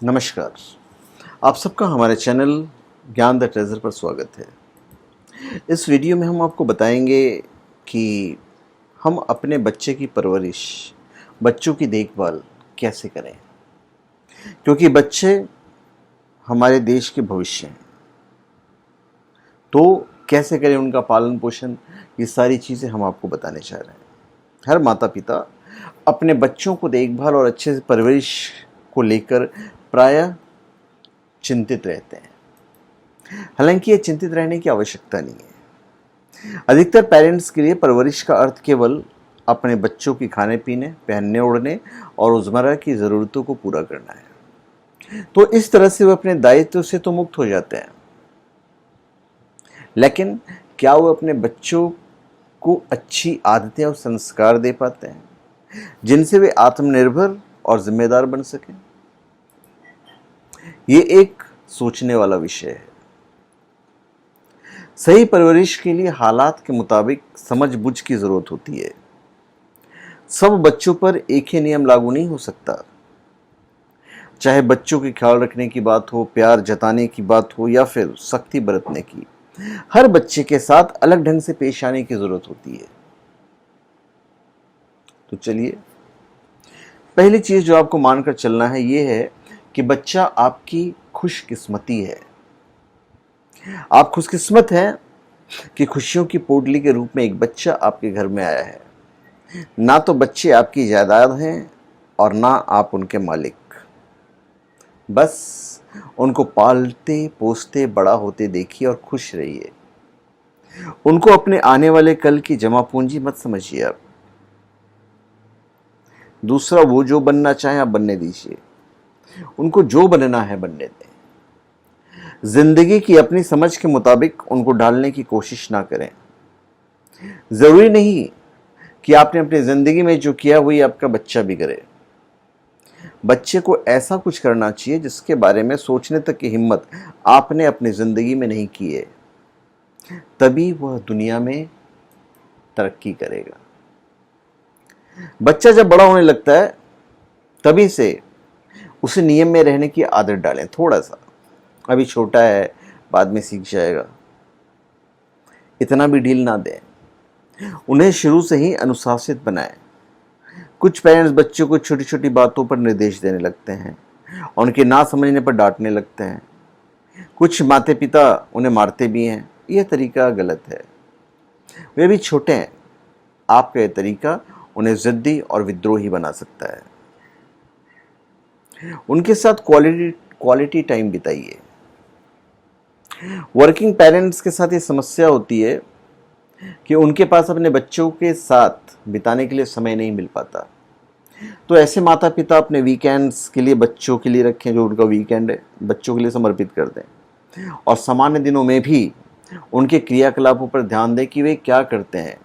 नमस्कार। आप सबका हमारे चैनल ज्ञान द ट्रेजर पर स्वागत है। इस वीडियो में हम आपको बताएंगे कि हम अपने बच्चे की परवरिश, बच्चों की देखभाल कैसे करें, क्योंकि बच्चे हमारे देश के भविष्य हैं। तो कैसे करें उनका पालन पोषण, ये सारी चीज़ें हम आपको बताने चाह रहे हैं। हर माता पिता अपने बच्चों को देखभाल और अच्छे से परवरिश को लेकर प्रायः चिंतित रहते हैं। हालांकि ये चिंतित रहने की आवश्यकता नहीं है। अधिकतर पेरेंट्स के लिए परवरिश का अर्थ केवल अपने बच्चों की खाने पीने, पहनने ओढ़ने और रोजमर्रा की ज़रूरतों को पूरा करना है। तो इस तरह से वे अपने दायित्व से तो मुक्त हो जाते हैं, लेकिन क्या वो अपने बच्चों को अच्छी आदतें और संस्कार दे पाते हैं जिनसे वे आत्मनिर्भर और जिम्मेदार बन सकें? ये एक सोचने वाला विषय है। सही परवरिश के लिए हालात के मुताबिक समझ-बूझ की जरूरत होती है। सब बच्चों पर एक ही नियम लागू नहीं हो सकता। चाहे बच्चों के ख्याल रखने की बात हो, प्यार जताने की बात हो या फिर सख्ती बरतने की, हर बच्चे के साथ अलग ढंग से पेश आने की जरूरत होती है। तो चलिए, पहली चीज जो आपको मानकर चलना है ये है कि बच्चा आपकी खुशकिस्मती है। आप खुशकिस्मत हैं कि खुशियों की पोटली के रूप में एक बच्चा आपके घर में आया है। ना तो बच्चे आपकी जायदाद हैं और ना आप उनके मालिक। बस उनको पालते पोसते बड़ा होते देखिए और खुश रहिए। उनको अपने आने वाले कल की जमा पूंजी मत समझिए। आप दूसरा, वो जो बनना चाहे आप बनने दीजिए। उनको जो बनना है बनने दें। जिंदगी की अपनी समझ के मुताबिक उनको ढालने की कोशिश ना करें। जरूरी नहीं कि आपने अपनी जिंदगी में जो किया वही आपका बच्चा भी करे। बच्चे को ऐसा कुछ करना चाहिए जिसके बारे में सोचने तक की हिम्मत आपने अपनी जिंदगी में नहीं की है, तभी वह दुनिया में तरक्की करेगा। बच्चा जब बड़ा होने लगता है तभी से उसे नियम में रहने की आदत डालें। थोड़ा सा, अभी छोटा है, बाद में सीख जाएगा। इतना भी ढील ना दें। उन्हें शुरू से ही अनुशासित बनाएं। कुछ पेरेंट्स बच्चों को छोटी छोटी बातों पर निर्देश देने लगते हैं और उनके ना समझने पर डांटने लगते हैं। कुछ माता पिता उन्हें मारते भी हैं। यह तरीका गलत है। वे भी छोटे हैं। आपका यह तरीका उन्हें जिद्दी और विद्रोही बना सकता है। उनके साथ क्वालिटी टाइम बिताइए। वर्किंग पेरेंट्स के साथ ये समस्या होती है कि उनके पास अपने बच्चों के साथ बिताने के लिए समय नहीं मिल पाता। तो ऐसे माता पिता अपने वीकेंड्स के लिए बच्चों के लिए रखें, जो उनका वीकेंड है बच्चों के लिए समर्पित कर दें, और सामान्य दिनों में भी उनके क्रियाकलापों पर ध्यान दें कि वे क्या करते हैं,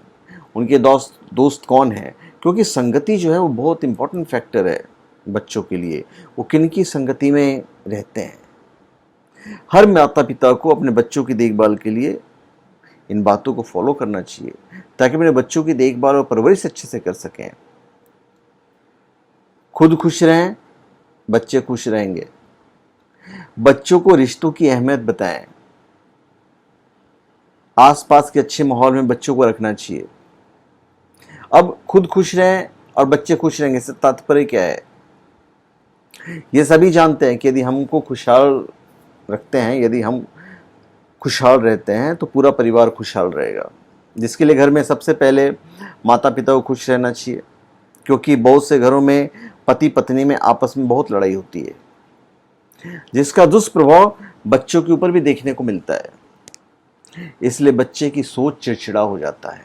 उनके दोस्त कौन हैं, क्योंकि संगति जो है वो बहुत इंपॉर्टेंट फैक्टर है बच्चों के लिए। वो किन की संगति में रहते हैं। हर माता पिता को अपने बच्चों की देखभाल के लिए इन बातों को फॉलो करना चाहिए ताकि अपने बच्चों की देखभाल और परवरिश अच्छे से कर सकें। खुद खुश रहें, बच्चे खुश रहेंगे। बच्चों को रिश्तों की अहमियत बताएं। आसपास के अच्छे माहौल में बच्चों को रखना चाहिए। अब खुद खुश रहें और बच्चे खुश रहेंगे, इससे तात्पर्य क्या है? ये सभी जानते हैं कि यदि हमको खुशहाल रखते हैं, यदि हम खुशहाल रहते हैं तो पूरा परिवार खुशहाल रहेगा, जिसके लिए घर में सबसे पहले माता पिता को खुश रहना चाहिए। क्योंकि बहुत से घरों में पति पत्नी में आपस में बहुत लड़ाई होती है, जिसका दुष्प्रभाव बच्चों के ऊपर भी देखने को मिलता है। इसलिए बच्चे की सोच चिड़चिड़ा हो जाता है।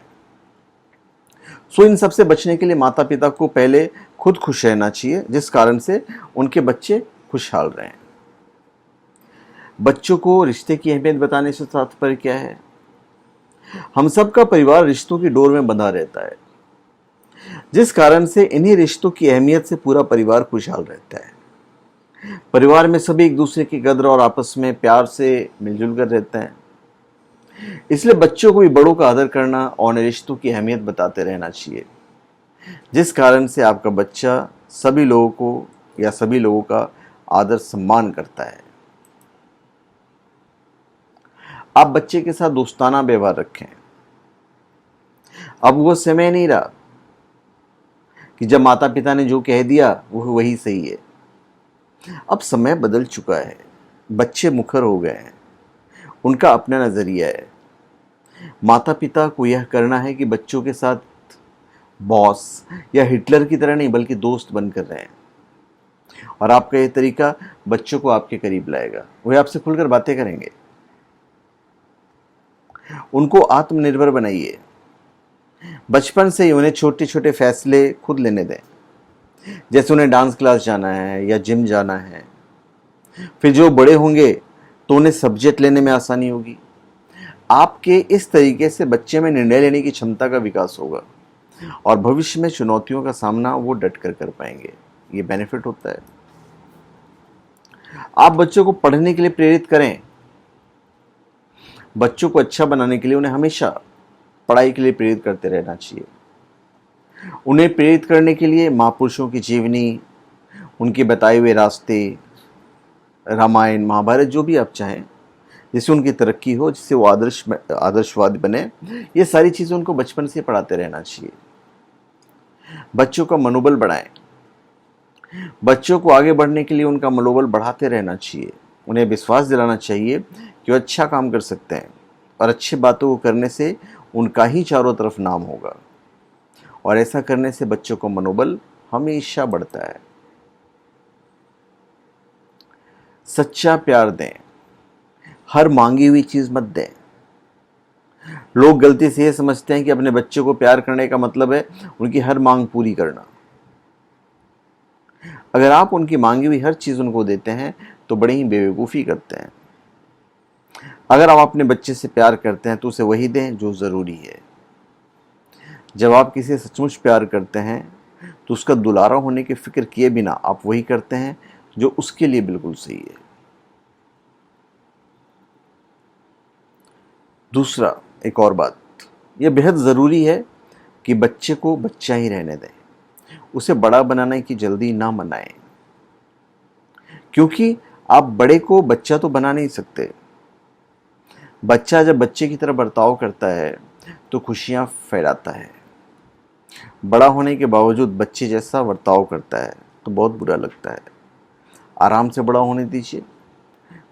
सो इन सबसे बचने के लिए माता पिता को पहले खुद खुश रहना चाहिए, जिस कारण से उनके बच्चे खुशहाल रहें। बच्चों को रिश्ते की अहमियत बताने से तात्पर्य क्या है? हम सबका परिवार रिश्तों की डोर में बंधा रहता है, जिस कारण से इन्हीं रिश्तों की अहमियत से पूरा परिवार खुशहाल रहता है। परिवार में सभी एक दूसरे की कद्र और आपस में प्यार से मिलजुल कर रहते हैं। इसलिए बच्चों को भी बड़ों का आदर करना और रिश्तों की अहमियत बताते रहना चाहिए, जिस कारण से आपका बच्चा सभी लोगों का आदर सम्मान करता है। आप बच्चे के साथ दोस्ताना व्यवहार रखें। अब वो समय नहीं रहा कि जब माता पिता ने जो कह दिया वो वही सही है। अब समय बदल चुका है, बच्चे मुखर हो गए हैं, उनका अपना नजरिया है। माता पिता को यह करना है कि बच्चों के साथ बॉस या हिटलर की तरह नहीं बल्कि दोस्त बनकर रहें। और आपका यह तरीका बच्चों को आपके करीब लाएगा, वे आपसे खुलकर बातें करेंगे। उनको आत्मनिर्भर बनाइए। बचपन से ही उन्हें छोटे छोटे फैसले खुद लेने दें, जैसे उन्हें डांस क्लास जाना है या जिम जाना है। फिर जो बड़े होंगे तो उन्हें सब्जेक्ट लेने में आसानी होगी। आपके इस तरीके से बच्चे में निर्णय लेने की क्षमता का विकास होगा और भविष्य में चुनौतियों का सामना वो डट कर पाएंगे। ये बेनिफिट होता है। आप बच्चों को पढ़ने के लिए प्रेरित करें। बच्चों को अच्छा बनाने के लिए उन्हें हमेशा पढ़ाई के लिए प्रेरित करते रहना चाहिए। उन्हें प्रेरित करने के लिए महापुरुषों की जीवनी, उनके बताए हुए रास्ते, रामायण महाभारत जो भी आप चाहें, जिससे उनकी तरक्की हो, जिससे वो आदर्शवादी बने, ये सारी चीज़ें उनको बचपन से पढ़ाते रहना चाहिए। बच्चों का मनोबल बढ़ाएं। बच्चों को आगे बढ़ने के लिए उनका मनोबल बढ़ाते रहना चाहिए। उन्हें विश्वास दिलाना चाहिए कि वो अच्छा काम कर सकते हैं और अच्छी बातों को करने से उनका ही चारों तरफ नाम होगा। और ऐसा करने से बच्चों का मनोबल हमेशा बढ़ता है। सच्चा प्यार दें, हर मांगी हुई चीज मत दें। लोग गलती से ये समझते हैं कि अपने बच्चे को प्यार करने का मतलब है उनकी हर मांग पूरी करना। अगर आप उनकी मांगी हुई हर चीज उनको देते हैं तो बड़ी ही बेवकूफ़ी करते हैं। अगर आप अपने बच्चे से प्यार करते हैं तो उसे वही दें जो ज़रूरी है। जब आप किसी से सचमुच प्यार करते हैं तो उसका दुलारा होने की फिक्र किए बिना आप वही करते हैं जो उसके लिए बिल्कुल सही है। दूसरा, एक और बात, यह बेहद ज़रूरी है कि बच्चे को बच्चा ही रहने दें। उसे बड़ा बनाने की जल्दी ना मनाएं, क्योंकि आप बड़े को बच्चा तो बना नहीं सकते। बच्चा जब बच्चे की तरह बर्ताव करता है तो खुशियां फैलाता है। बड़ा होने के बावजूद बच्चे जैसा बर्ताव करता है तो बहुत बुरा लगता है। आराम से बड़ा होने दीजिए,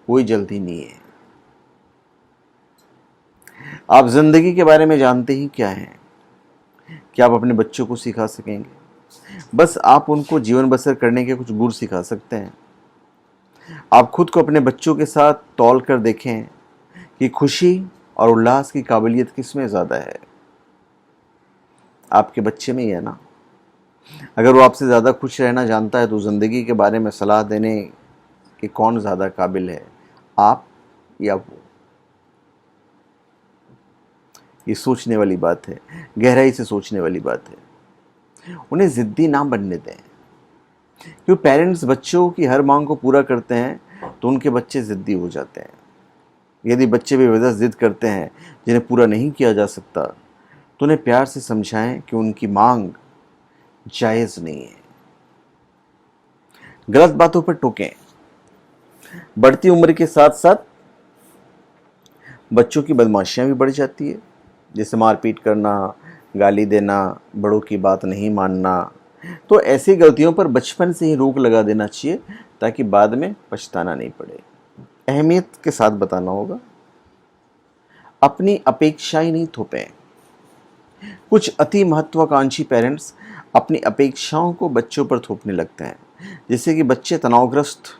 कोई जल्दी नहीं है। आप जिंदगी के बारे में जानते ही क्या हैं, क्या आप अपने बच्चों को सिखा सकेंगे? बस आप उनको जीवन बसर करने के कुछ गुर सिखा सकते हैं। आप खुद को अपने बच्चों के साथ तौल कर देखें कि खुशी और उल्लास की काबिलियत किस में ज़्यादा है। आपके बच्चे में ही है ना। अगर वो आपसे ज़्यादा खुश रहना जानता है तो ज़िंदगी के बारे में सलाह देने कि कौन ज़्यादा काबिल है, आप या वो? ये सोचने वाली बात है, गहराई से सोचने वाली बात है। उन्हें ज़िद्दी ना बनने दें। क्यों पेरेंट्स बच्चों की हर मांग को पूरा करते हैं तो उनके बच्चे ज़िद्दी हो जाते हैं। यदि बच्चे बेवजह जिद करते हैं जिन्हें पूरा नहीं किया जा सकता तो उन्हें प्यार से समझाएं कि उनकी मांग जायज़ नहीं है। गलत बातों पर टोकें। बढ़ती उम्र के साथ साथ बच्चों की बदमाशियां भी बढ़ जाती है, जैसे मारपीट करना, गाली देना, बड़ों की बात नहीं मानना। तो ऐसी गलतियों पर बचपन से ही रोक लगा देना चाहिए ताकि बाद में पछताना नहीं पड़े। अहमियत के साथ बताना होगा। अपनी अपेक्षाएं नहीं थोपें। कुछ अति महत्वाकांक्षी पेरेंट्स अपनी अपेक्षाओं को बच्चों पर थोपने लगते हैं, जिससे कि बच्चे तनावग्रस्त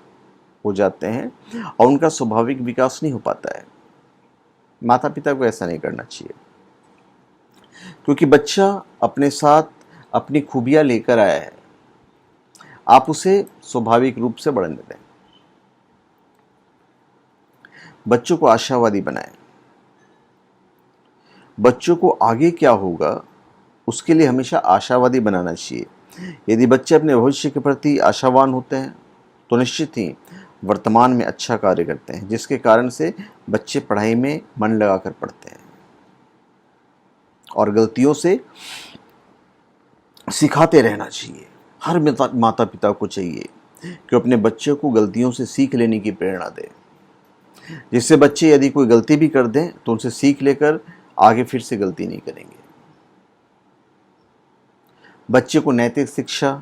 हो जाते हैं और उनका स्वाभाविक विकास नहीं हो पाता है। माता पिता को ऐसा नहीं करना चाहिए, क्योंकि बच्चा अपने साथ अपनी खूबियां लेकर आया है। आप उसे स्वाभाविक रूप से बढ़ने दें। बच्चों को आशावादी बनाएं। बच्चों को आगे क्या होगा उसके लिए हमेशा आशावादी बनाना चाहिए। यदि बच्चे अपने भविष्य के प्रति आशावान होते हैं तो निश्चित ही वर्तमान में अच्छा कार्य करते हैं, जिसके कारण से बच्चे पढ़ाई में मन लगाकर पढ़ते हैं और गलतियों से सिखाते रहना चाहिए। हर माता पिता को चाहिए कि अपने बच्चों को गलतियों से सीख लेने की प्रेरणा दें, जिससे बच्चे यदि कोई गलती भी कर दें तो उनसे सीख लेकर आगे फिर से गलती नहीं करेंगे। बच्चे को नैतिक शिक्षा,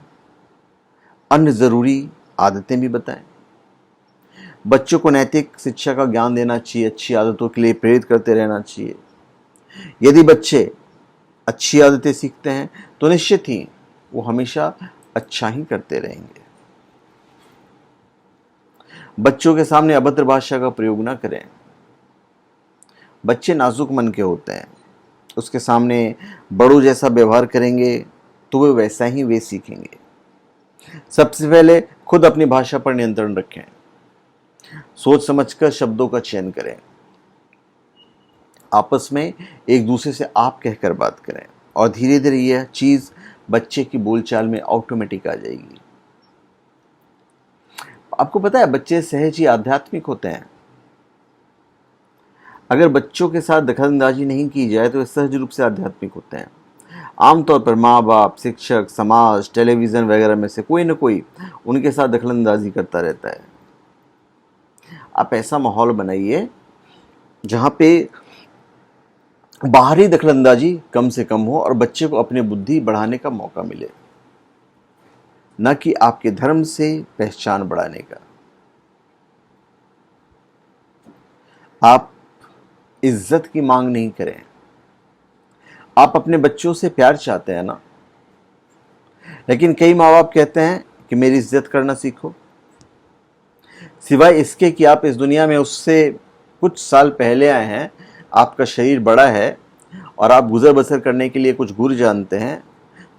अन्य ज़रूरी आदतें भी बताएं। बच्चों को नैतिक शिक्षा का ज्ञान देना चाहिए, अच्छी आदतों के लिए प्रेरित करते रहना चाहिए। यदि बच्चे अच्छी आदतें सीखते हैं तो निश्चित ही वो हमेशा अच्छा ही करते रहेंगे। बच्चों के सामने अभद्र भाषा का प्रयोग ना करें। बच्चे नाजुक मन के होते हैं, उसके सामने बड़ों जैसा व्यवहार करेंगे तो वे सीखेंगे। सबसे पहले खुद अपनी भाषा पर नियंत्रण रखें। सोच समझकर शब्दों का चयन करें। आपस में एक दूसरे से आप कहकर बात करें और धीरे धीरे यह चीज बच्चे की बोलचाल में ऑटोमेटिक आ जाएगी। आपको पता है बच्चे सहज ही आध्यात्मिक होते हैं। अगर बच्चों के साथ दखलंदाजी नहीं की जाए तो वे सहज रूप से आध्यात्मिक होते हैं। आमतौर पर माँ बाप, शिक्षक, समाज, टेलीविज़न वगैरह में से कोई न कोई उनके साथ दखलंदाजी करता रहता है। आप ऐसा माहौल बनाइए जहाँ पे बाहरी दखलंदाजी कम से कम हो और बच्चे को अपनी बुद्धि बढ़ाने का मौका मिले, न कि आपके धर्म से पहचान बढ़ाने का। आप इज्जत की मांग नहीं करें। आप अपने बच्चों से प्यार चाहते हैं ना, लेकिन कई माँ बाप कहते हैं कि मेरी इज्जत करना सीखो। सिवाय इसके कि आप इस दुनिया में उससे कुछ साल पहले आए हैं, आपका शरीर बड़ा है और आप गुजर बसर करने के लिए कुछ गुर जानते हैं,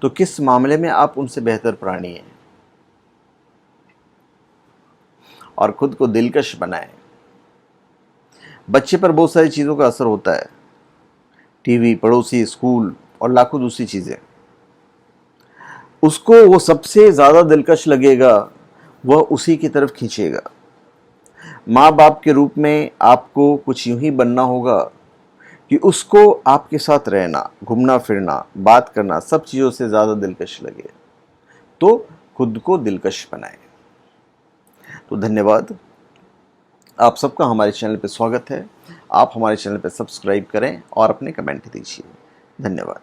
तो किस मामले में आप उनसे बेहतर प्राणी हैं। और खुद को दिलकश बनाएं। बच्चे पर बहुत सारी चीज़ों का असर होता है, टीवी, पड़ोसी, स्कूल और लाखों दूसरी चीज़ें। उसको वो सबसे ज़्यादा दिलकश लगेगा, वह उसी की तरफ खींचेगा। माँ बाप के रूप में आपको कुछ यूं ही बनना होगा कि उसको आपके साथ रहना, घूमना फिरना, बात करना सब चीज़ों से ज़्यादा दिलकश लगे। तो खुद को दिलकश बनाएं। तो धन्यवाद। आप सबका हमारे चैनल पर स्वागत है। आप हमारे चैनल पर सब्सक्राइब करें और अपने कमेंट दीजिए। धन्यवाद।